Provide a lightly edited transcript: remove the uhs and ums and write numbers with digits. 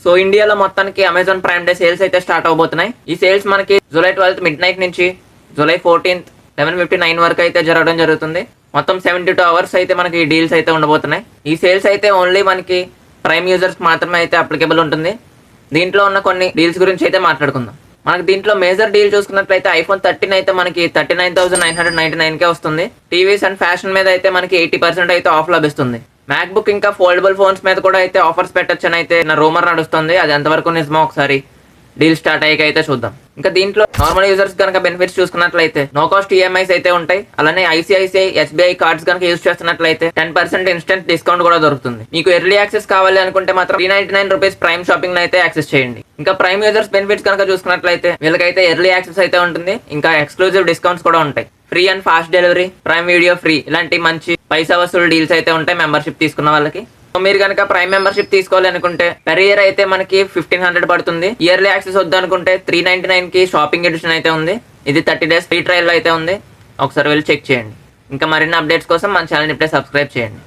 So ఇండియాలో మొత్తానికి Amazon prime day sales అయితే స్టార్ట్ అవబోతున్నాయి. ఈ సేల్స్ మనకి జూలై 12 మిడ్ నైట్ నుంచి జూలై 14 11:59 వరకు అయితే జరగడం జరుగుతుంది. మొత్తం 72 అవర్స్ అయితే మనకి డీల్స్ అయితే ఉండబోతున్నాయి. ఈ సేల్స్ అయితే ఓన్లీ మనకి ప్రైమ్ యూజర్స్ మాత్రమే అయితే అప్లికేబుల్ ఉంటుంది. దీంట్లో ఉన్న కొన్ని డీల్స్ గురించి అయితే మాట్లాడుకుందాం. మనకి దీంట్లో మేజర్ డీల్ చూసుకున్నట్లయితే iPhone 13 అయితే మనకి 39,999 కే వస్తుంది. టీవీస్ అండ్ ఫ్యాషన్ మీద అయితే మనకి 80% అయితే ఆఫ్ లభిస్తుంది. మ్యాక్బుక్ ఇంకా ఫోల్డబుల్ ఫోన్స్ మీద కూడా అయితే ఆఫర్స్ పెట్టొచ్చని అయితే నా రూమర్ నడుస్తుంది. అది ఎంతవరకు నిజమో ఒకసారి డీల్ స్టార్ట్ అయ్యాక అయితే చూద్దాం. ఇంకా దీంట్లో నార్మల్ యూజర్స్ కనుక బెనిఫిట్స్ చూసుకున్నట్లయితే నో కాస్ట్ ఈఎంఐస్ అయితే ఉంటాయి. అలానే ఐసిఐసిఐ ఎస్బీఐ కార్డ్స్ కనుక యూజ్ చేస్తున్నట్లయితే 10% ఇన్స్టెంట్ డిస్కౌంట్ కూడా దొరుకుతుంది. మీకు ఎర్లీ యాక్సెస్ కావాలి అనుకుంటే మాత్రం 399 రూపీస్ ప్రైమ్ షాపింగ్ అయితే యాక్సెస్ చేయండి. ఇంకా ప్రైమ్ యూజర్స్ బెనిఫిట్స్ కనుక చూసుకున్నట్లయితే వీళ్ళకైతే ఎర్లీ యాక్సెస్ అయితే ఉంటుంది. ఇంకా ఎక్స్క్లూజివ్ డిస్కౌంట్స్ కూడా ఉంటాయి. Free and fast delivery, prime video free, ఇలాంటి మంచి పైసా వసూలు డీల్స్ అయితే ఉంటాయి మెంబర్షిప్ తీసుకున్న వాళ్ళకి. మీరు కనుక ప్రైమ్ మెంబర్షిప్ తీసుకోవాలి అనుకుంటే పెర్ ఇయర్ అయితే మనకి 1500 పడుతుంది. ఇయర్లీ యాక్సెస్ వద్దు అనుకుంటే 399 కి షాపింగ్ ఎడిషన్ అయితే ఉంది. ఇది 30 days ఫ్రీ ట్రయల్ అయితే ఉంది. ఒకసారి వెళ్ళి చెక్ చేయండి. ఇంకా మరిన్ని అప్డేట్స్ కోసం మన ఛానల్ ఇప్పుడే సబ్స్క్రైబ్ చేయండి.